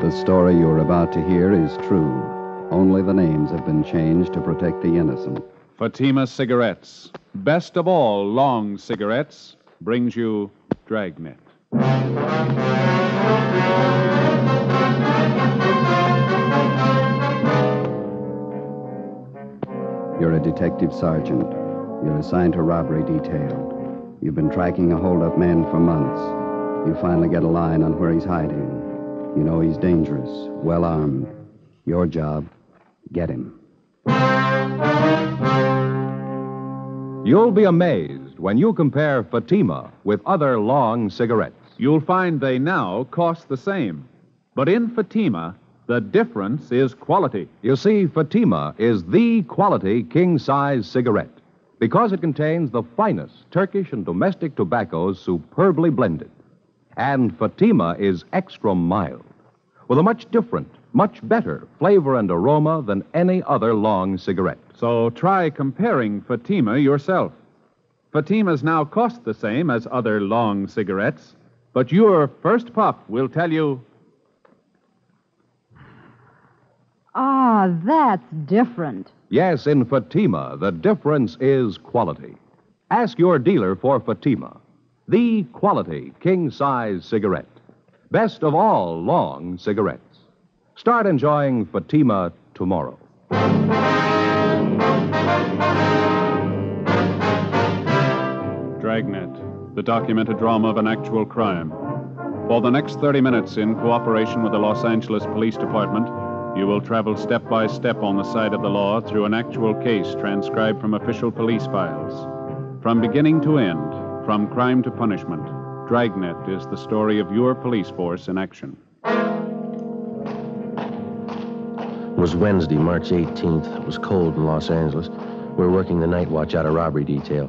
The story you're about to hear is true. Only the names have been changed to protect the innocent. Fatima Cigarettes, best of all long cigarettes, brings you Dragnet. You're a detective sergeant. You're assigned to robbery detail. You've been tracking a hold-up man for months. You finally get a line on where he's hiding. You know he's dangerous, well-armed. Your job, get him. You'll be amazed when you compare Fatima with other long cigarettes. You'll find they now cost the same. But in Fatima, the difference is quality. You see, Fatima is the quality king-size cigarette because it contains the finest Turkish and domestic tobaccos superbly blended. And Fatima is extra mild, with a much different, much better flavor and aroma than any other long cigarette. So try comparing Fatima yourself. Fatimas now cost the same as other long cigarettes, but your first puff will tell you... Ah, that's different. Yes, in Fatima, the difference is quality. Ask your dealer for Fatima, the quality king-size cigarette. Best of all long cigarettes. Start enjoying Fatima tomorrow. Dragnet, the documented drama of an actual crime. For the next 30 minutes, in cooperation with the Los Angeles Police Department, you will travel step by step on the side of the law through an actual case transcribed from official police files. From beginning to end, from crime to punishment, Dragnet is the story of your police force in action. It was Wednesday, March 18th. It was cold in Los Angeles. We were working the night watch out of robbery detail.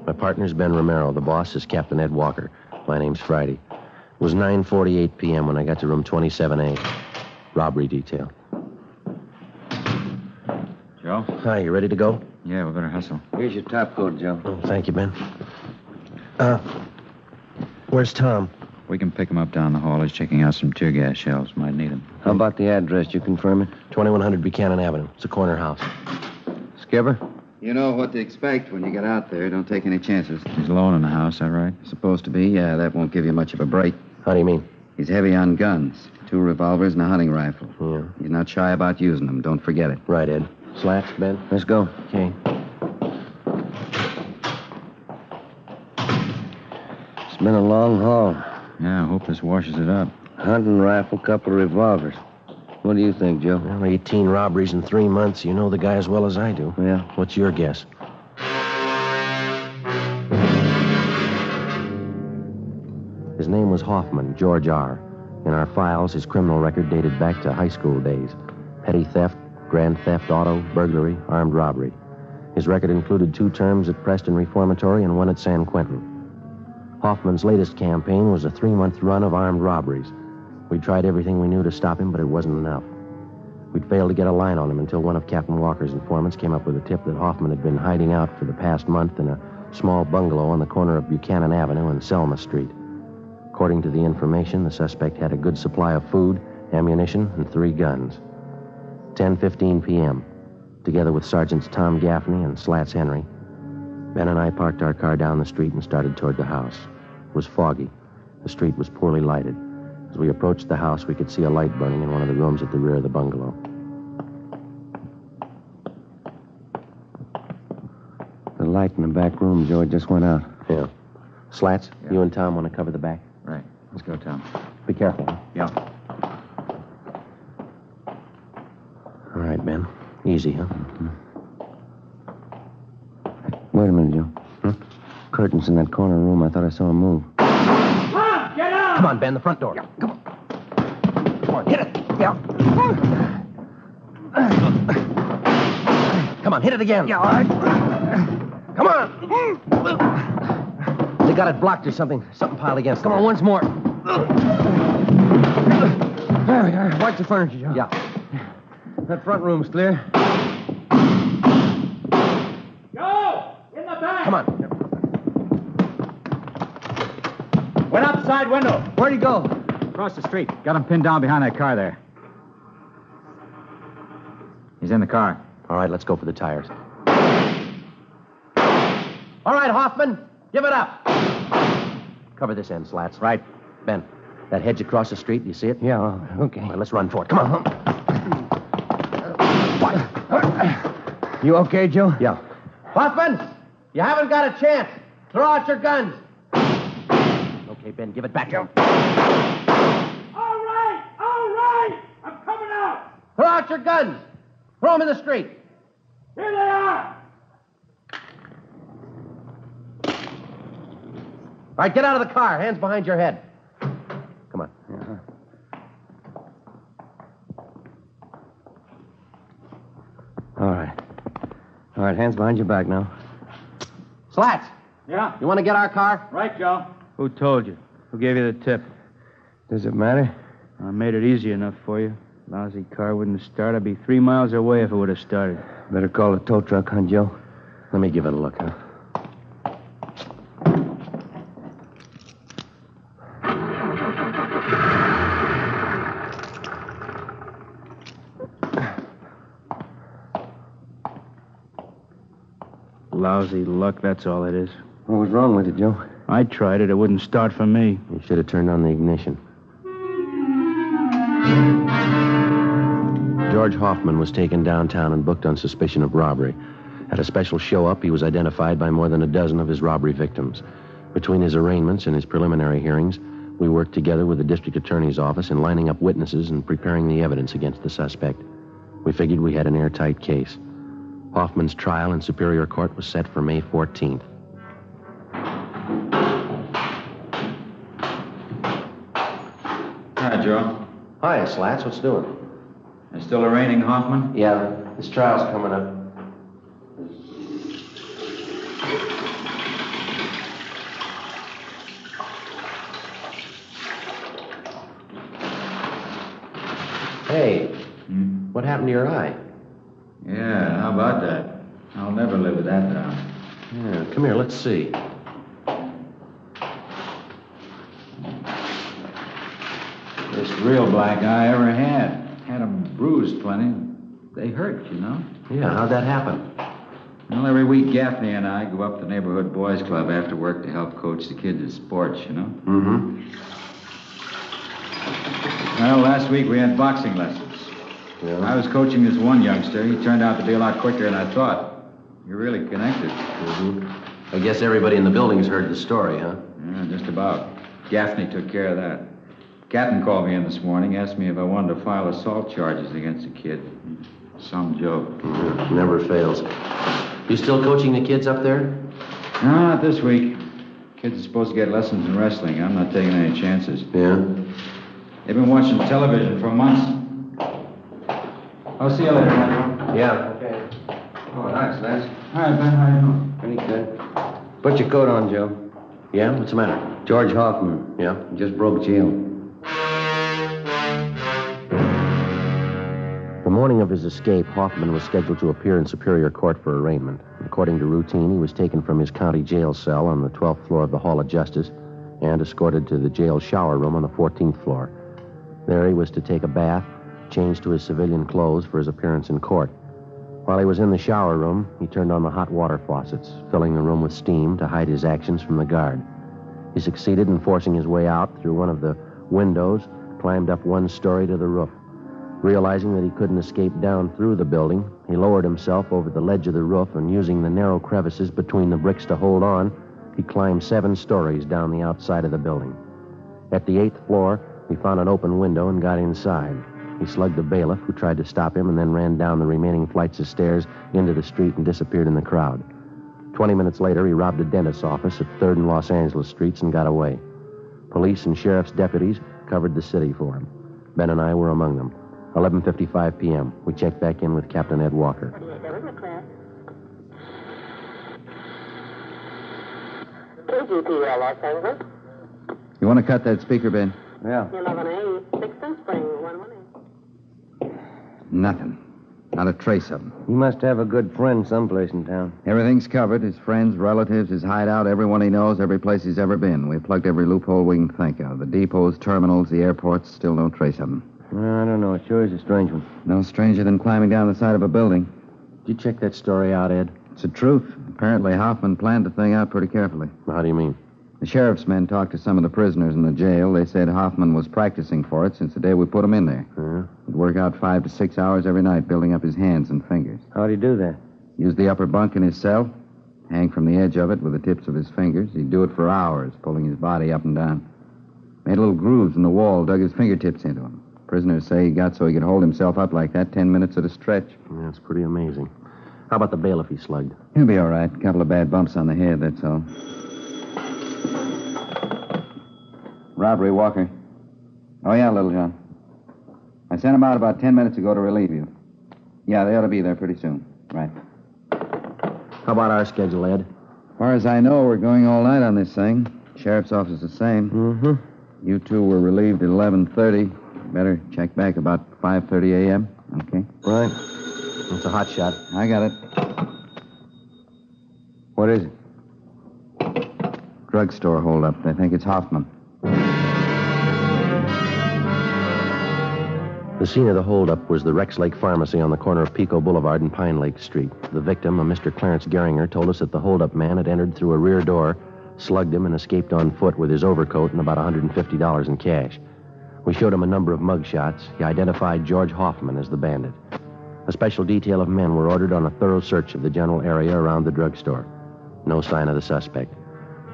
My partner's Ben Romero. The boss is Captain Ed Walker. My name's Friday. It was 9:48 p.m. when I got to room 27A. Robbery detail. Joe? Hi, you ready to go? Yeah, we better hustle. Here's your top coat, Joe. Oh, thank you, Ben. Where's Tom? We can pick him up down the hall. He's checking out some tear gas shells. Might need him. How about the address? You confirm it? 2100 Buchanan Avenue. It's a corner house. Skipper? You know what to expect when you get out there. Don't take any chances. He's alone in the house, that right? Supposed to be, yeah. That won't give you much of a break. How do you mean? He's heavy on guns. 2 revolvers and a hunting rifle. Yeah. He's not shy about using them. Don't forget it. Right, Ed. Slats, Ben? Let's go. Okay. It's been a long haul. Yeah, I hope this washes it up. Hunting rifle, couple of revolvers. What do you think, Joe? Well, 18 robberies in 3 months. You know the guy as well as I do. Yeah. What's your guess? His name was Hoffman, George R. In our files, his criminal record dated back to high school days. Petty theft, grand theft auto, burglary, armed robbery. His record included 2 terms at Preston Reformatory and 1 at San Quentin. Hoffman's latest campaign was a 3-month run of armed robberies. We tried everything we knew to stop him, but it wasn't enough. We'd failed to get a line on him until one of Captain Walker's informants came up with a tip that Hoffman had been hiding out for the past month in a small bungalow on the corner of Buchanan Avenue and Selma Street. According to the information, the suspect had a good supply of food, ammunition, and 3 guns. 10:15 p.m., together with Sergeants Tom Gaffney and Slats Henry, Ben and I parked our car down the street and started toward the house. It was foggy. The street was poorly lighted. As we approached the house, we could see a light burning in one of the rooms at the rear of the bungalow. The light in the back room, George, just went out. Yeah. Slats, yeah. You and Tom want to cover the back? Right. Let's go, Tom. Be careful. Huh? Yeah. All right, Ben. Easy, huh? Mm-hmm. Wait a minute, Joe. Curtains in that corner room. I thought I saw him move. Tom, get out! Come on, Ben, the front door. Yeah, come on. Come on, hit it. Yeah. Come on, hit it again. Yeah, all right. Come on. They got it blocked or something. Something piled against it. Come on, once more. There we are. Watch the furniture, Joe. Yeah. That front room's clear. Joe! In the back! Come on. Went out the side window. Where'd he go? Across the street. Got him pinned down behind that car there. He's in the car. All right, let's go for the tires. All right, Hoffman, give it up. Cover this end, Slats. Right. Ben, that hedge across the street, you see it? Yeah, okay. All right, let's run for it. Come on. You okay, Joe? Yeah. Hoffman, you haven't got a chance. Throw out your guns. Okay, Ben, give it back to him. All right. I'm coming out. Throw out your guns. Throw them in the street. Here they are. All right, get out of the car. Hands behind your head. Come on. All right, hands behind your back now. Slats, Yeah? you want to get our car? Right, Joe. Who told you? Who gave you the tip? Does it matter? I made it easy enough for you. Lousy car wouldn't have started. I'd be 3 miles away if it would have started. Better call the tow truck, huh, Joe? Let me give it a look, huh? Lousy luck, that's all it is. What was wrong with it, Joe? I tried it. It wouldn't start for me. You should have turned on the ignition. George Hoffman was taken downtown and booked on suspicion of robbery. At a special show-up, he was identified by more than a dozen of his robbery victims. Between his arraignments and his preliminary hearings, we worked together with the district attorney's office in lining up witnesses and preparing the evidence against the suspect. We figured we had an airtight case. Hoffman's trial in Superior Court was set for May 14th. Hi, Joe. Hi, Slats. What's doing? Are still arraigning Hoffman? Yeah, this trial's coming up. Hey, what happened to your eye? Yeah, how about that? I'll never live with that down. Yeah, come here, let's see. First real black eye I ever had. Had 'em bruised plenty. They hurt, you know. Yeah, how'd that happen? Well, every week Gaffney and I go up to the neighborhood boys club after work to help coach the kids at sports, you know. Mm-hmm. Well, last week we had boxing lessons. Yeah. I was coaching this one youngster. He turned out to be a lot quicker than I thought. You're really connected. Mm-hmm. I guess everybody in the building's heard the story, huh? Yeah, just about. Gaffney took care of that. Captain called me in this morning, asked me if I wanted to file assault charges against the kid. Some joke. Yeah, never fails. You still coaching the kids up there? No, not this week. Kids are supposed to get lessons in wrestling. I'm not taking any chances. Yeah? They've been watching television for months. I'll see you later, Michael. Yeah. Okay. Oh, thanks, Lance. Hi, Ben. How you doing? Pretty good. Put your coat on, Joe. Yeah? What's the matter? George Hoffman. Yeah? He just broke jail. The morning of his escape, Hoffman was scheduled to appear in Superior Court for arraignment. According to routine, he was taken from his county jail cell on the 12th floor of the Hall of Justice and escorted to the jail shower room on the 14th floor. There he was to take a bath, change to his civilian clothes for his appearance in court. While he was in the shower room, he turned on the hot water faucets, filling the room with steam to hide his actions from the guard. He succeeded in forcing his way out through one of the windows, climbed up one story to the roof. Realizing that he couldn't escape down through the building, he lowered himself over the ledge of the roof and, using the narrow crevices between the bricks to hold on, he climbed 7 stories down the outside of the building. At the 8th floor, he found an open window and got inside. He slugged a bailiff who tried to stop him and then ran down the remaining flights of stairs into the street and disappeared in the crowd. 20 minutes later, he robbed a dentist's office at 3rd and Los Angeles Streets and got away. Police and sheriff's deputies covered the city for him. Ben and I were among them. 11:55 p.m. We checked back in with Captain Ed Walker. KGPL, Los Angeles. You want to cut that speaker, Ben? Yeah. 11A, 6th and Spring, 118. Nothing. Not a trace of him. He must have a good friend someplace in town. Everything's covered. His friends, relatives, his hideout, everyone he knows, every place he's ever been. We've plugged every loophole we can think of. The depots, terminals, the airports, still no trace of him. Well, I don't know. It sure is a strange one. No stranger than climbing down the side of a building. Did you check that story out, Ed? It's the truth. Apparently, Hoffman planned the thing out pretty carefully. How do you mean? The sheriff's men talked to some of the prisoners in the jail. They said Hoffman was practicing for it since the day we put him in there. He'd work out 5 to 6 hours every night, building up his hands and fingers. How'd he do that? Use the upper bunk in his cell, hang from the edge of it with the tips of his fingers. He'd do it for hours, pulling his body up and down. Made little grooves in the wall, dug his fingertips into them. Prisoners say he got so he could hold himself up like that 10 minutes at a stretch. Yeah, that's pretty amazing. How about the bailiff he slugged? He'll be all right. A couple of bad bumps on the head, that's all. Robbery, Walker. Oh, yeah, Little John. I sent him out about 10 minutes ago to relieve you. Yeah, they ought to be there pretty soon. Right. How about our schedule, Ed? As far as I know, we're going all night on this thing. Sheriff's office the same. Mm-hmm. You two were relieved at 11:30. Better check back about 5:30 a.m. Okay? Right. It's a hot shot. I got it. What is it? Drugstore holdup. They think it's Hoffman. The scene of the holdup was the Rex Lake Pharmacy on the corner of Pico Boulevard and Pine Lake Street. The victim, a Mr. Clarence Geringer, told us that the holdup man had entered through a rear door, slugged him, and escaped on foot with his overcoat and about $150 in cash. We showed him a number of mug shots. He identified George Hoffman as the bandit. A special detail of men were ordered on a thorough search of the general area around the drugstore. No sign of the suspect.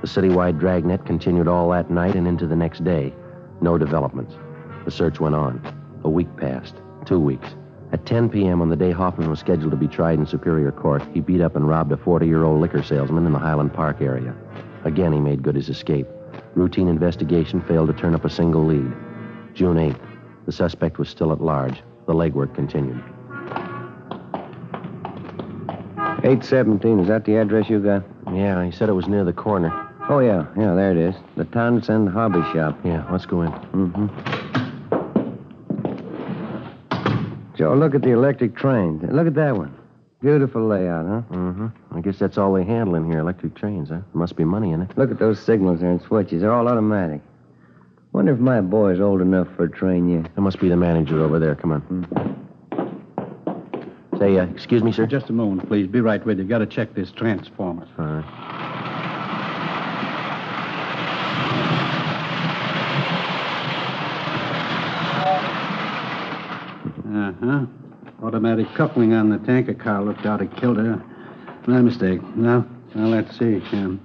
The citywide Dragnet continued all that night and into the next day. No developments. The search went on. A week passed. 2 weeks. At 10 p.m. on the day Hoffman was scheduled to be tried in Superior Court, he beat up and robbed a 40-year-old liquor salesman in the Highland Park area. Again, he made good his escape. Routine investigation failed to turn up a single lead. June 8th. The suspect was still at large. The legwork continued. 817, is that the address you got? Yeah, he said it was near the corner. Oh, yeah, there it is. The Townsend Hobby Shop. Yeah, let's go in. Mm-hmm. Joe, look at the electric trains. Look at that one. Beautiful layout, huh? Mm-hmm. I guess that's all they handle in here, electric trains, huh? There must be money in it. Look at those signals there and switches. They're all automatic. Wonder if my boy's old enough for a train yet. There must be the manager over there. Come on. Say, excuse me, sir? Just a moment, please. Be right with you. Got to check this transformer. All right. Uh-huh. Automatic coupling on the tanker car looked out of kilter. My mistake. Now let's see, Jim.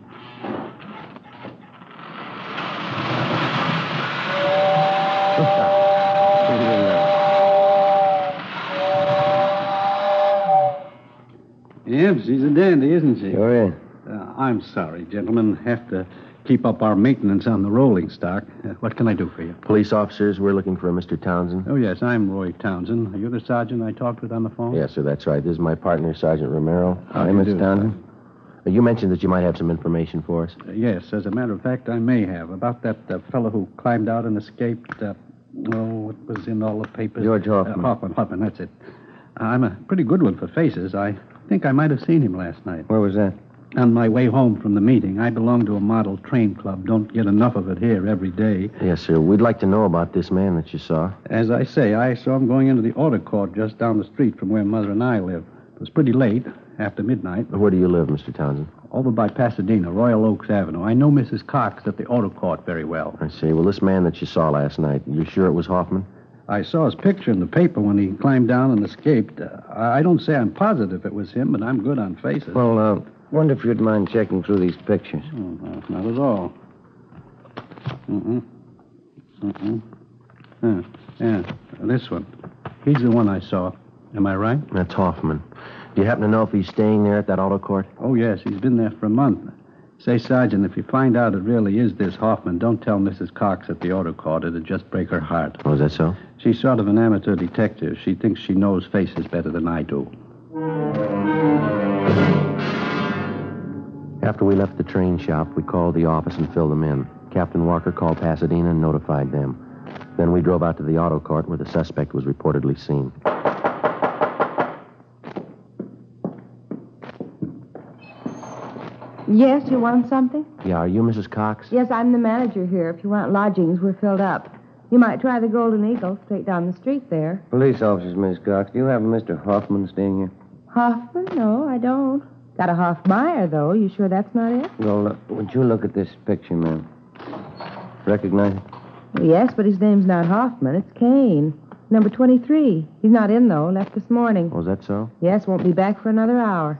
Yep, she's a dandy, isn't she? Sure is. I'm sorry, gentlemen. Have to keep up our maintenance on the rolling stock. What can I do for you? Police officers, we're looking for a Mr. Townsend. Oh, yes, I'm Roy Townsend. Are you the sergeant I talked with on the phone? Yes, sir, that's right. This is my partner, Sergeant Romero. Hi, Mr. Townsend. You mentioned that you might have some information for us. Yes, as a matter of fact, I may have. About that fellow who climbed out and escaped. It was in all the papers. George Hoffman. Hoffman, that's it. I'm a pretty good one for faces. I think I might have seen him last night. Where was that? On my way home from the meeting. I belong to a model train club. Don't get enough of it here every day. Yes, sir. We'd like to know about this man that you saw. As I say, I saw him going into the auto court just down the street from where Mother and I live. It was pretty late, after midnight. Where do you live, Mr. Townsend? Over by Pasadena, Royal Oaks Avenue. I know Mrs. Cox at the auto court very well. I see. Well, this man that you saw last night, you sure it was Hoffman? I saw his picture in the paper when he climbed down and escaped. I don't say I'm positive it was him, but I'm good on faces. Well, wonder if you'd mind checking through these pictures. Oh, no, not at all. Yeah, this one. He's the one I saw. Am I right? That's Hoffman. Do you happen to know if he's staying there at that auto court? Oh, yes. He's been there for a month. Say, Sergeant, if you find out it really is this Hoffman, don't tell Mrs. Cox at the auto court. It'd just break her heart. Oh, is that so? She's sort of an amateur detective. She thinks she knows faces better than I do. After we left the train shop, we called the office and filled them in. Captain Walker called Pasadena and notified them. Then we drove out to the auto court where the suspect was reportedly seen. Yes, you want something? Yeah, are you Mrs. Cox? Yes, I'm the manager here. If you want lodgings, we're filled up. You might try the Golden Eagle straight down the street there. Police officers, Miss Cox. Do you have a Mr. Hoffman staying here? Hoffman? No, I don't. Got a Hoffmeyer, though. You sure that's not it? Well, would you look at this picture, ma'am? Recognize it? Well, yes, but his name's not Hoffman. It's Kane. Number 23. He's not in, though. Left this morning. Oh, is that so? Yes, won't be back for another hour.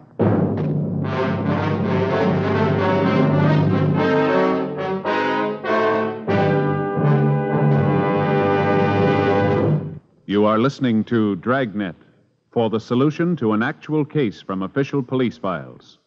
You are listening to Dragnet for the solution to an actual case from official police files.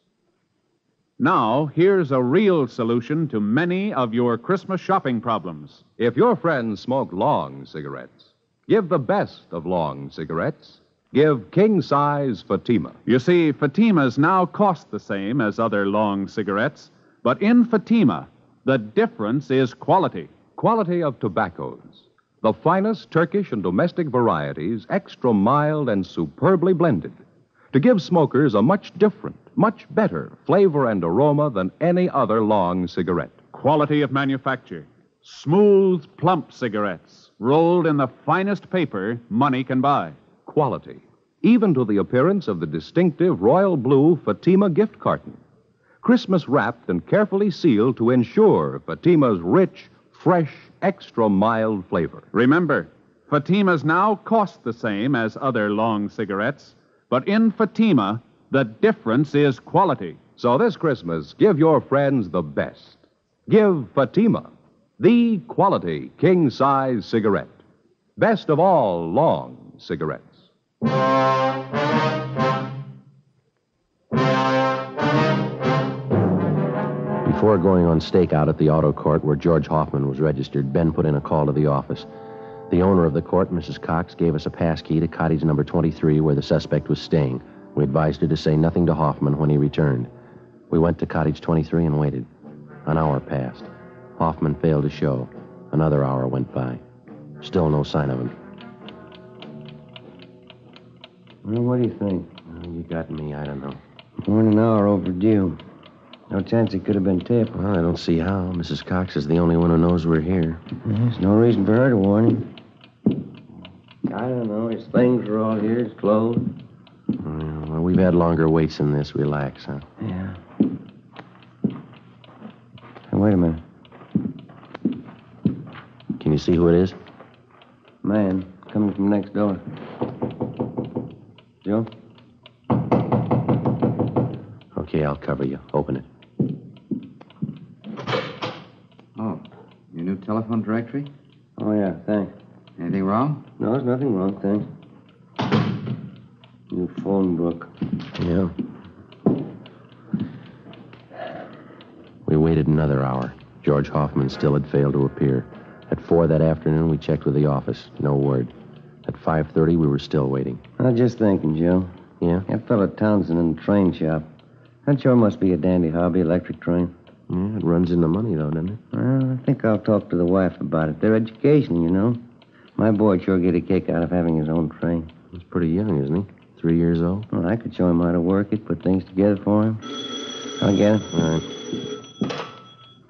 Now, here's a real solution to many of your Christmas shopping problems. If your friends smoke long cigarettes, give the best of long cigarettes. Give king-size Fatima. You see, Fatimas now cost the same as other long cigarettes, but in Fatima, the difference is quality. Quality of tobaccos. The finest Turkish and domestic varieties, extra mild and superbly blended, to give smokers a much different, much better flavor and aroma than any other long cigarette. Quality of manufacture. Smooth, plump cigarettes, rolled in the finest paper money can buy. Quality, even to the appearance of the distinctive royal blue Fatima gift carton. Christmas wrapped and carefully sealed to ensure Fatima's rich, fresh, extra mild flavor. Remember, Fatimas now cost the same as other long cigarettes, but in Fatima, the difference is quality. So this Christmas, give your friends the best. Give Fatima, the quality king-size cigarette. Best of all long cigarettes. Before going on stakeout at the auto court where George Hoffman was registered, Ben put in a call to the office. The owner of the court, Mrs. Cox, gave us a pass key to cottage number 23 where the suspect was staying. We advised her to say nothing to Hoffman when he returned. We went to cottage 23 and waited. An hour passed. Hoffman failed to show. Another hour went by. Still no sign of him. Well, what do you think? You got me, I don't know. More than an hour overdue. No chance it could have been tipped. Well, I don't see how. Mrs. Cox is the only one who knows we're here. There's no reason for her to warn him. I don't know. His things are all here. His clothes. Well, we've had longer waits than this. Relax, huh? Yeah. Hey, wait a minute. Can you see who it is? Man, coming from next door. Joe? Okay, I'll cover you. Open it. Oh, your new telephone directory? Oh, yeah, thanks. Anything wrong? No, there's nothing wrong, thanks. New phone book. Yeah. We waited another hour. George Hoffman still had failed to appear. At 4 that afternoon, we checked with the office. No word. At 5:30, we were still waiting. I was just thinking, Joe. Yeah? That fellow Townsend in the train shop. That sure must be a dandy hobby, electric train. Yeah, it runs into money, though, doesn't it? Well, I think I'll talk to the wife about it. They're education, you know. My boy'd sure get a kick out of having his own train. He's pretty young, isn't he? 3 years old? Well, I could show him how to work it, put things together for him. I'll get it. All right.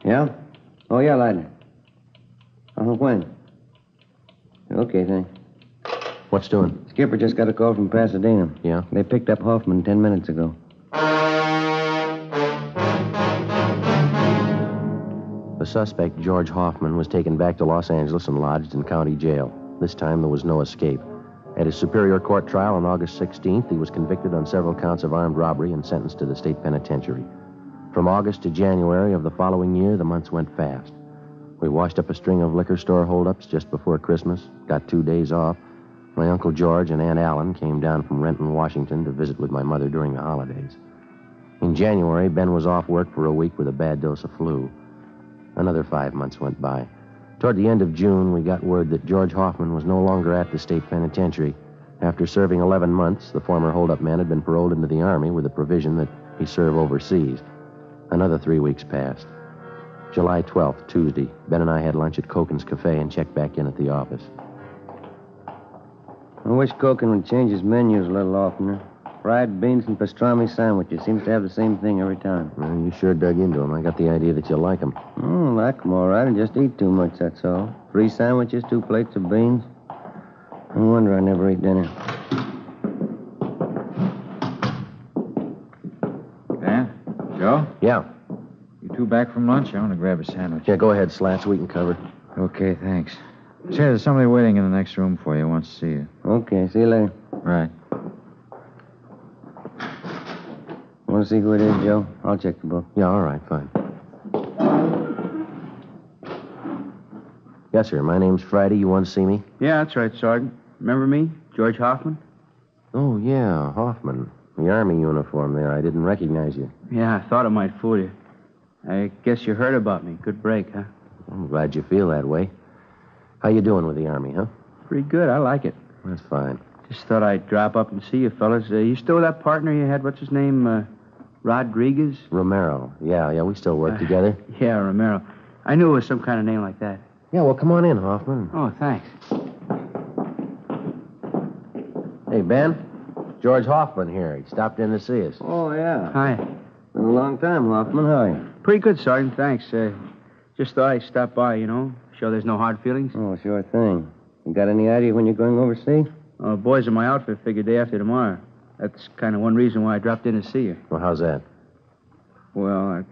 Yeah? Oh, yeah, Lightner. When? Okay, thanks. What's doing? Skipper just got a call from Pasadena. Yeah? They picked up Hoffman 10 minutes ago. The suspect, George Hoffman, was taken back to Los Angeles and lodged in county jail. This time there was no escape. At his Superior Court trial on August 16th, he was convicted on several counts of armed robbery and sentenced to the state penitentiary. From August to January of the following year, the months went fast. We washed up a string of liquor store holdups just before Christmas, got 2 days off. My Uncle George and Aunt Allen came down from Renton, Washington to visit with my mother during the holidays. In January, Ben was off work for a week with a bad dose of flu. Another 5 months went by. Toward the end of June, we got word that George Hoffman was no longer at the state penitentiary. After serving 11 months, the former holdup man had been paroled into the Army with the provision that he serve overseas. Another 3 weeks passed. July 12th, Tuesday, Ben and I had lunch at Koken's Cafe and checked back in at the office. I wish Koken would change his menus a little oftener. Fried beans and pastrami sandwiches. Seems to have the same thing every time. Well, you sure dug into them. I got the idea that you like them. Like 'em all right. I just eat too much, that's all. 3 sandwiches, 2 plates of beans. No wonder I never eat dinner. Dan? Joe? Yeah. You two back from lunch? I want to grab a sandwich. Yeah, go ahead, Slats. We can cover. Okay, thanks. Say, there's somebody waiting in the next room for you. Wants to see you. Okay, see you later. Right. Want to see who it is, Joe? I'll check the book. Yeah, all right, fine. Yes, sir. My name's Friday. You want to see me? Yeah, that's right, Sergeant. Remember me? George Hoffman? Oh, yeah, Hoffman. The Army uniform there. I didn't recognize you. Yeah, I thought it might fool you. I guess you heard about me. Good break, huh? I'm glad you feel that way. How you doing with the Army, huh? Pretty good. I like it. That's fine. Just thought I'd drop up and see you fellas. You still with that partner you had? What's his name? Rodriguez? Romero. Yeah, we still work together. Yeah, Romero. I knew it was some kind of name like that. Yeah, well, come on in, Hoffman. Oh, thanks. Hey, Ben. George Hoffman here. He stopped in to see us. Oh, yeah. Hi. Been a long time, Hoffman. How are you? Pretty good, Sergeant. Thanks. Just thought I'd stop by, Sure there's no hard feelings? Oh, sure thing. You got any idea when you're going overseas? Boys in my outfit figure day after tomorrow. That's kind of one reason why I dropped in to see you. Well, how's that? Well,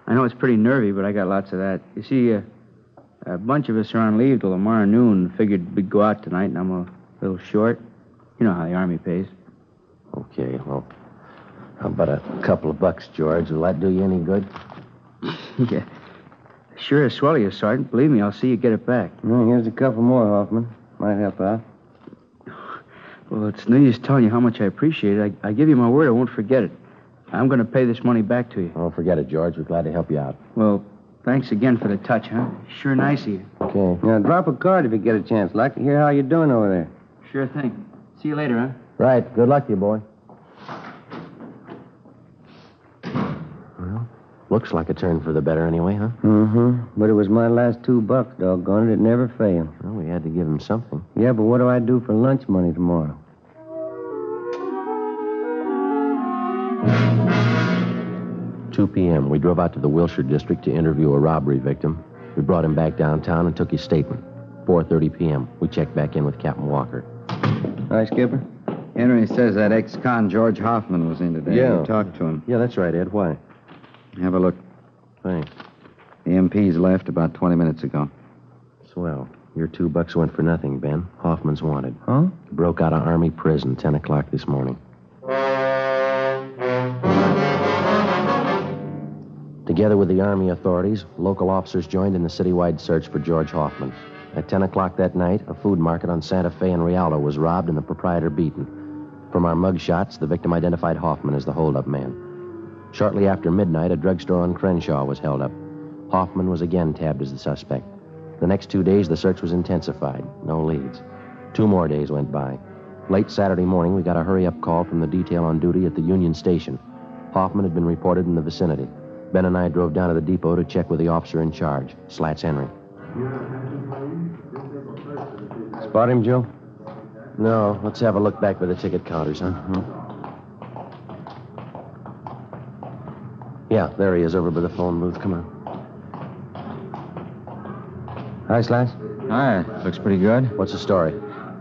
I know it's pretty nervy, but I got lots of that. You see, a bunch of us are on leave till tomorrow noon. Figured we'd go out tonight, and I'm a little short. You know how the Army pays. Okay, well, how about a couple of bucks, George? Will that do you any good? Yeah. Sure is swell of you, Sergeant. Believe me, I'll see you get it back. Well, here's a couple more, Hoffman. Might help out. Well, it's no use telling you how much I appreciate it. I give you my word I won't forget it. I'm going to pay this money back to you. Oh, forget it, George. We're glad to help you out. Well, thanks again for the touch, huh? Sure nice of you. Okay. Now, drop a card if you get a chance. Like to hear how you're doing over there. Sure thing. See you later, huh? Right. Good luck to you, boy. Well, looks like a turn for the better anyway, huh? Mm-hmm. But it was my last $2, doggone it. It never failed. Well, we had to give him something. Yeah, but what do I do for lunch money tomorrow? 2 p.m. We drove out to the Wilshire district to interview a robbery victim. We brought him back downtown and took his statement. 4:30 p.m. We checked back in with Captain Walker. Hi, Skipper. Henry says that ex-con George Hoffman was in today. Yeah. You talked to him. Yeah, that's right, Ed. Why? Have a look. Thanks. The MP's left about 20 minutes ago. Swell. Your $2 went for nothing, Ben. Hoffman's wanted. Huh? Broke out of Army prison 10 o'clock this morning. Together with the Army authorities, local officers joined in the citywide search for George Hoffman. At 10 o'clock that night, a food market on Santa Fe and Rialto was robbed and the proprietor beaten. From our mug shots, the victim identified Hoffman as the holdup man. Shortly after midnight, a drugstore on Crenshaw was held up. Hoffman was again tabbed as the suspect. The next 2 days, the search was intensified. No leads. 2 more days went by. Late Saturday morning, we got a hurry-up call from the detail on duty at the Union Station. Hoffman had been reported in the vicinity. Ben and I drove down to the depot to check with the officer in charge, Slats Henry. Spot him, Joe? No, let's have a look back by the ticket counters, huh? Yeah, there he is over by the phone booth. Come on. Hi, Slats. Hi, looks pretty good. What's the story?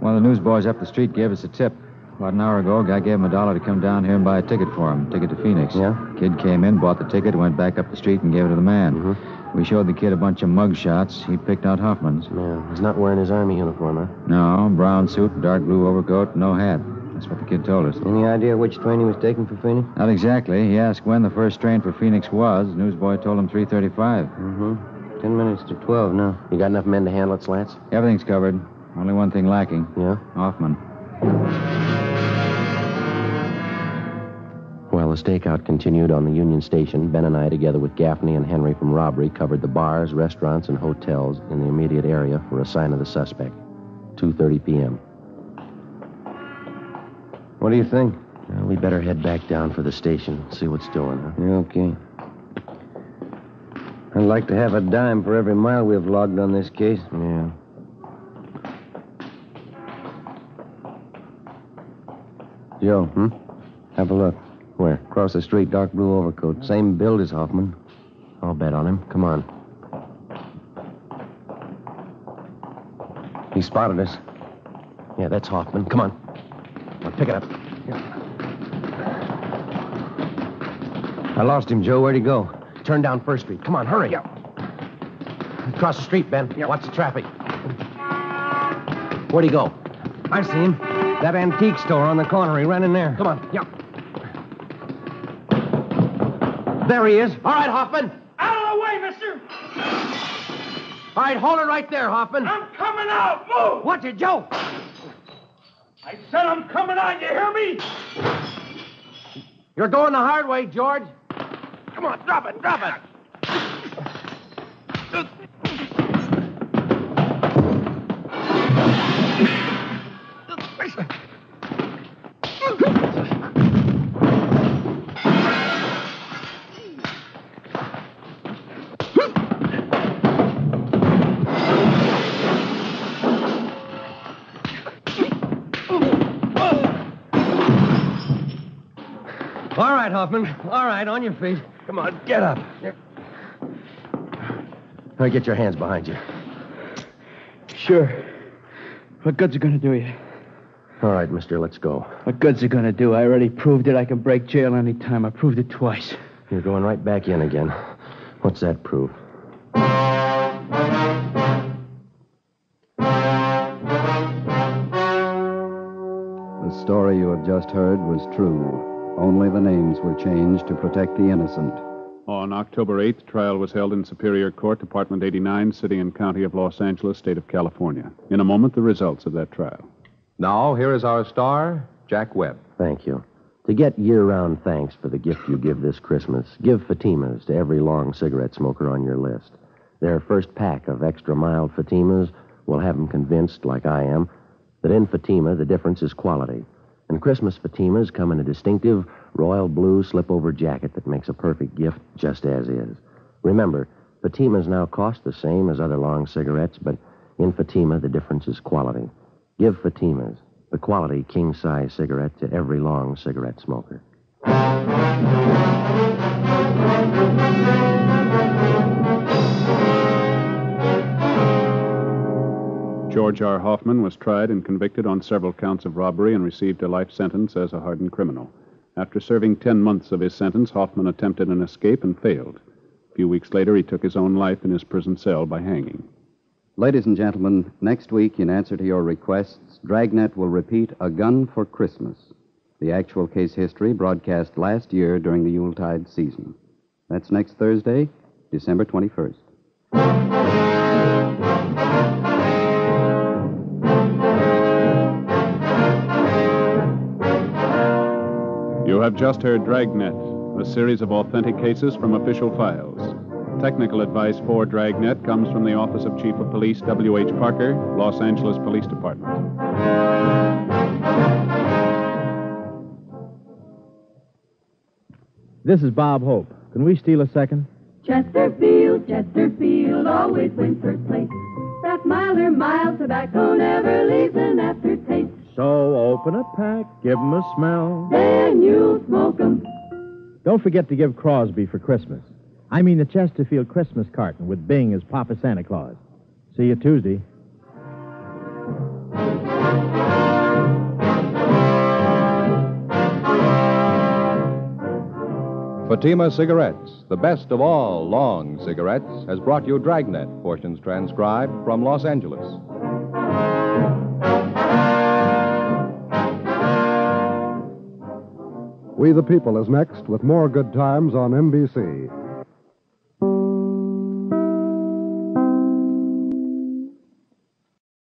One of the newsboys up the street gave us a tip. About an hour ago, a guy gave him $1 to come down here and buy a ticket for him, ticket to Phoenix. Yeah? Kid came in, bought the ticket, went back up the street and gave it to the man. Mm-hmm. We showed the kid a bunch of mug shots. He picked out Hoffman's. Yeah, he's not wearing his Army uniform, huh? No, brown suit, dark blue overcoat, no hat. That's what the kid told us. Any idea which train he was taking for Phoenix? Not exactly. He asked when the first train for Phoenix was. The newsboy told him 3:35. Mm-hmm. 10 minutes to 12 now. You got enough men to handle it, Slats? Everything's covered. Only one thing lacking. Yeah? Hoffman. While the stakeout continued on the Union Station, Ben and I, together with Gaffney and Henry from robbery, covered the bars, restaurants, and hotels in the immediate area for a sign of the suspect. 2:30 p.m. What do you think? Well, we better head back down for the station, see what's doing, huh? Yeah, okay. I'd like to have a dime for every mile we've logged on this case. Yeah. Joe, Have a look. Where? Across the street, dark blue overcoat. Same build as Hoffman. I'll bet on him. Come on. He spotted us. Yeah, that's Hoffman. Come on. Now, pick it up. I lost him, Joe. Where'd he go? Turn down First Street. Come on, hurry. Across the street, Ben. Watch the traffic. Where'd he go? I see him. That antique store on the corner. He ran in there. Come on. There he is. All right, Hoffman. Out of the way, mister! All right, hold it right there, Hoffman. I'm coming out! Move! Watch it, Joe. I said I'm coming out, you hear me? You're going the hard way, George. Come on, drop it. All right, Hoffman. All right, on your feet. Come on, get up. Now get your hands behind you. Sure. What good's it gonna do you? All right, mister, let's go. What good's it gonna do? I already proved it. I can break jail any time. I proved it twice. You're going right back in again. What's that prove? The story you have just heard was true. Only the names were changed to protect the innocent. On October 8th, trial was held in Superior Court, Department 89, City and County of Los Angeles, State of California. In a moment, the results of that trial. Now, here is our star, Jack Webb. Thank you. To get year-round thanks for the gift you give this Christmas, give Fatimas to every long cigarette smoker on your list. Their first pack of extra mild Fatimas will have them convinced, like I am, that in Fatima the difference is quality. And Christmas Fatimas come in a distinctive royal blue slip-over jacket that makes a perfect gift just as is. Remember, Fatimas now cost the same as other long cigarettes, but in Fatima the difference is quality. Give Fatimas, the quality king-size cigarette, to every long cigarette smoker. George R. Hoffman was tried and convicted on several counts of robbery and received a life sentence as a hardened criminal. After serving 10 months of his sentence, Hoffman attempted an escape and failed. A few weeks later, he took his own life in his prison cell by hanging. Ladies and gentlemen, next week, in answer to your requests, Dragnet will repeat A Gun for Christmas, the actual case history broadcast last year during the Yuletide season. That's next Thursday, December 21st. You have just heard Dragnet, a series of authentic cases from official files. Technical advice for Dragnet comes from the Office of Chief of Police W.H. Parker, Los Angeles Police Department. This is Bob Hope. Can we steal a second? Chesterfield, Chesterfield always wins first place. That milder mild tobacco never leaves an aftertaste. So open a pack, give 'em a smell. Then you'll smoke 'em. Don't forget to give Crosby for Christmas. I mean the Chesterfield Christmas carton with Bing as Papa Santa Claus. See you Tuesday. Fatima Cigarettes, the best of all long cigarettes, has brought you Dragnet, portions transcribed from Los Angeles. We the People is next with more good times on NBC.